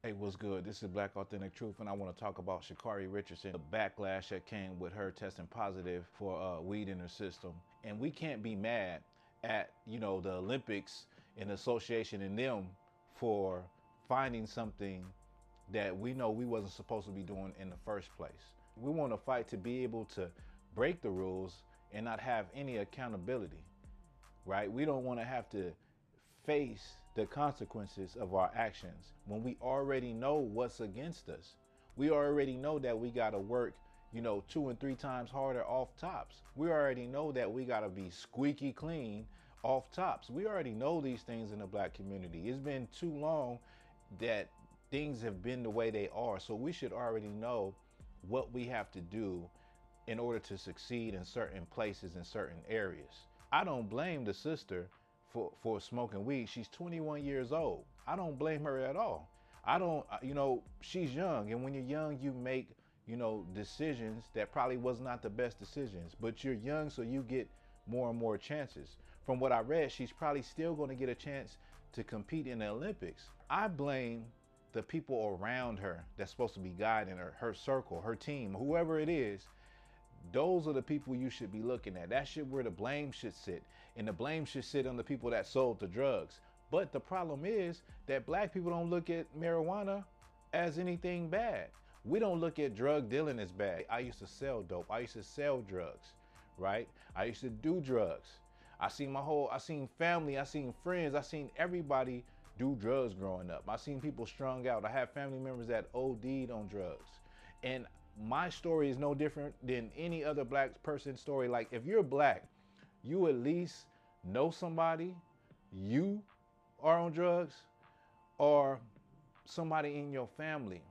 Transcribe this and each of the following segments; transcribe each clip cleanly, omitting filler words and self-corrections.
Hey, what's good? This is Black Authentic Truth, and I want to talk about Sha Carri Richardson, the backlash that came with her testing positive for weed in her system. And we can't be mad at, the Olympics and the association and them for finding something that we know we wasn't supposed to be doing in the first place. We want to fight to be able to break the rules and not have any accountability, right? We don't want to have to face the consequences of our actions when we already know what's against us. We already know that we got to work, 2 and 3 times harder off tops. We already know that we got to be squeaky clean off tops. We already know these things in the Black community. It's been too long that things have been the way they are. So we should already know what we have to do in order to succeed in certain places, in certain areas. I don't blame the sister for smoking weed. She's 21 years old. I don't blame her at all. I don't, she's young. And when you're young, you make, decisions that probably was not the best decisions, but you're young, so you get more and more chances. From what I read, she's probably still going to get a chance to compete in the Olympics. I blame the people around her that's supposed to be guiding her, her circle, her team, whoever it is. Those are the people you should be looking at. That should where the blame should sit. And the blame should sit on the people that sold the drugs. But the problem is that Black people don't look at marijuana as anything bad. We don't look at drug dealing as bad. I used to sell dope. I used to sell drugs, right? I used to do drugs. I seen family, I seen friends, I seen everybody do drugs growing up. I seen people strung out. I have family members that OD'd on drugs. And my story is no different than any other Black person's story. Like, if you're Black, you at least know somebody, you are on drugs, or somebody in your family.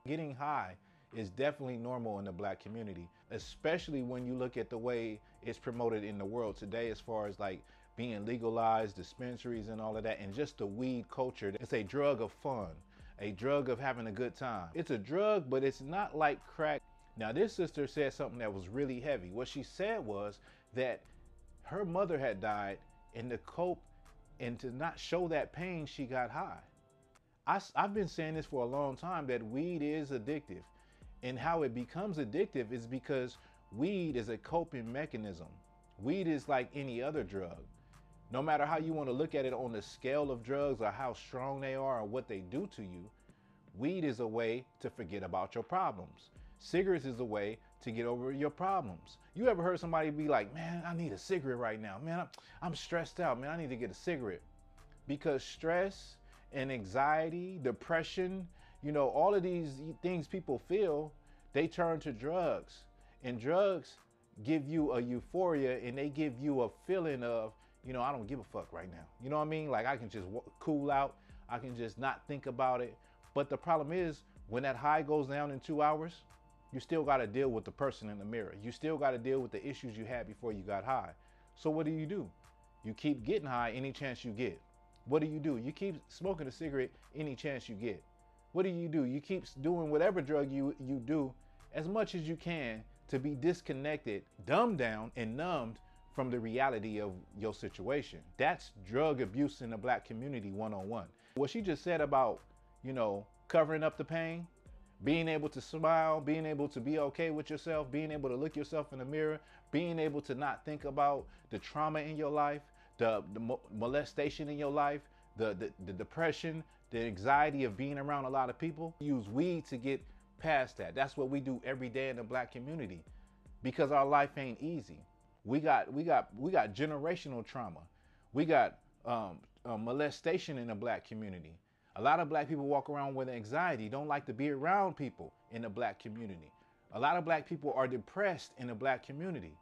Getting high is definitely normal in the Black community, especially when you look at the way it's promoted in the world today, as far as like being legalized, dispensaries and all of that, and just the weed culture. It's a drug of fun, a drug of having a good time. It's a drug, but it's not like crack. Now, this sister said something that was really heavy. What she said was that her mother had died, and to cope and to not show that pain, she got high. I've been saying this for a long time, that weed is addictive. And how it becomes addictive is because weed is a coping mechanism. Weed is like any other drug. No matter how you want to look at it on the scale of drugs or how strong they are or what they do to you, weed is a way to forget about your problems. Cigarettes is a way to get over your problems. You ever heard somebody be like, man, I need a cigarette right now. Man, I'm stressed out, man, I need to get a cigarette. Because stress and anxiety, depression, all of these things people feel, they turn to drugs. And drugs give you a euphoria, and they give you a feeling of, I don't give a fuck right now. You know what I mean? Like, I can just cool out. I can just not think about it. But the problem is, when that high goes down in 2 hours, you still got to deal with the person in the mirror. You still got to deal with the issues you had before you got high. So what do? You keep getting high any chance you get. What do? You keep smoking a cigarette any chance you get. What do? You keep doing whatever drug you do as much as you can to be disconnected, dumbed down, and numbed from the reality of your situation. That's drug abuse in the Black community 101. What she just said about, covering up the pain, being able to smile, being able to be okay with yourself, being able to look yourself in the mirror, being able to not think about the trauma in your life, the molestation in your life, the depression, the anxiety of being around a lot of people. Use weed to get past that. That's what we do every day in the Black community, because our life ain't easy. We got generational trauma. We got molestation in the Black community. A lot of Black people walk around with anxiety, don't like to be around people in the Black community. A lot of Black people are depressed in the Black community.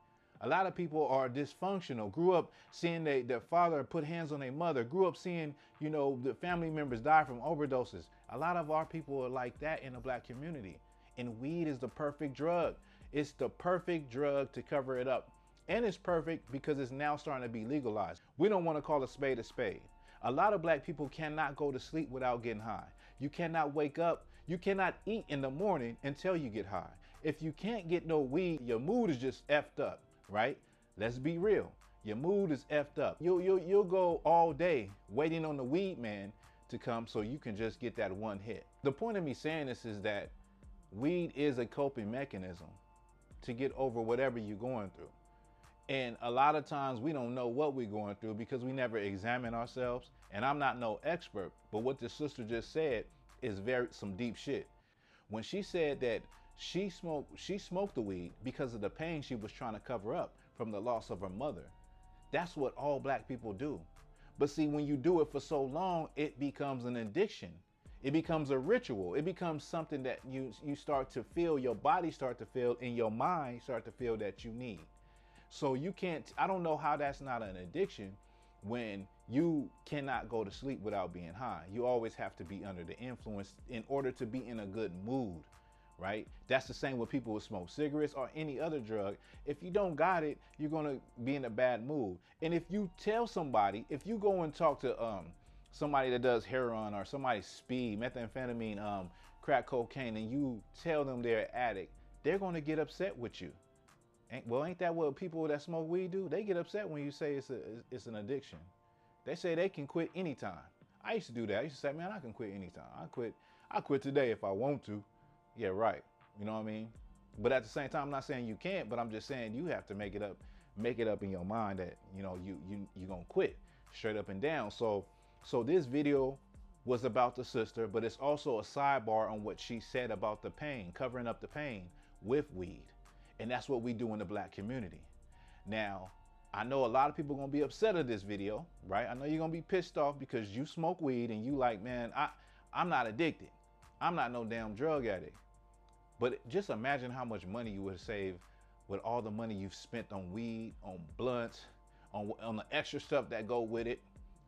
A lot of people are dysfunctional, grew up seeing their father put hands on their mother, grew up seeing, the family members die from overdoses. A lot of our people are like that in the Black community. And weed is the perfect drug. It's the perfect drug to cover it up. And it's perfect because it's now starting to be legalized. We don't want to call a spade a spade. A lot of Black people cannot go to sleep without getting high. You cannot wake up. You cannot eat in the morning until you get high. If you can't get no weed, your mood is just effed up, right? Let's be real. Your mood is effed up. You'll go all day waiting on the weed man to come so you can just get that one hit. The point of me saying this is that weed is a coping mechanism to get over whatever you're going through. And a lot of times we don't know what we're going through because we never examine ourselves. And I'm not no expert, but what the sister just said is some deep shit. When she said that she smoked the weed because of the pain she was trying to cover up from the loss of her mother. That's what all black people do. But see, when you do it for so long, it becomes an addiction. It becomes a ritual. It becomes something that you start to feel, your body start to feel, and your mind start to feel that you need. So you can't, I don't know how that's not an addiction when you cannot go to sleep without being high. You always have to be under the influence in order to be in a good mood, right? That's the same with people who smoke cigarettes or any other drug. If you don't got it, you're gonna be in a bad mood. And if you tell somebody, if you go and talk to somebody that does heroin or somebody speed, methamphetamine, crack cocaine, and you tell them they're an addict, they're gonna get upset with you. Ain't that what people that smoke weed do? They get upset when you say it's an addiction. They say they can quit anytime. I used to do that. I used to say, man, I can quit anytime. I quit today if I want to. Yeah, right. You know what I mean? But at the same time, I'm not saying you can't, but I'm just saying you have to make it up in your mind that, you know, you're gonna quit straight up and down. So this video was about the sister, but it's also a sidebar on what she said about the pain, covering up the pain with weed. And that's what we do in the black community. Now, I know a lot of people are gonna be upset at this video, right? I know you're gonna be pissed off because you smoke weed and you like, man, I'm not addicted. I'm not no damn drug addict. But just imagine how much money you would save with all the money you've spent on weed, on blunts, on the extra stuff that go with it,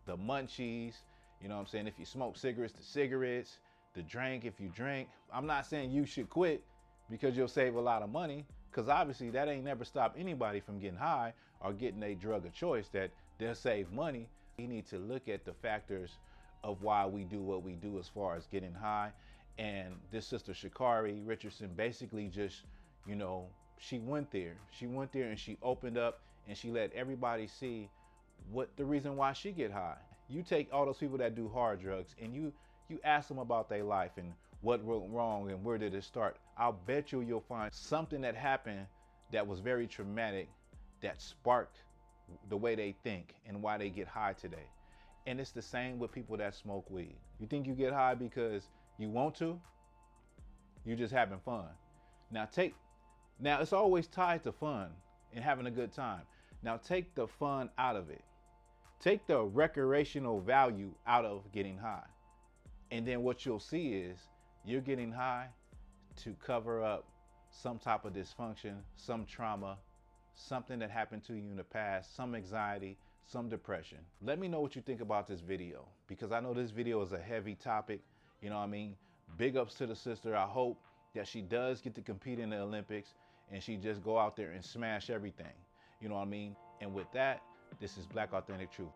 the munchies, you know what I'm saying? If you smoke cigarettes, the cigarettes, the drink, if you drink. I'm not saying you should quit because you'll save a lot of money, because obviously that ain't never stopped anybody from getting high or getting a drug of choice that they'll save money. You need to look at the factors of why we do what we do as far as getting high. And this sister Sha Carri Richardson basically just, you know, she went there and she opened up and she let everybody see what the reason why she get high. You take all those people that do hard drugs and you ask them about their life and what went wrong and where did it start. I'll bet you'll find something that happened that was very traumatic that sparked the way they think and why they get high today. And it's the same with people that smoke weed. You think you get high because you want to? You're just having fun. Now it's always tied to fun and having a good time. Now take the fun out of it. Take the recreational value out of getting high. And then what you'll see is you're getting high to cover up some type of dysfunction, some trauma, something that happened to you in the past, some anxiety, some depression. Let me know what you think about this video, because I know this video is a heavy topic. You know what I mean? Big ups to the sister. I hope that she does get to compete in the Olympics and she just go out there and smash everything. You know what I mean? And with that, this is Black Authentic Truth.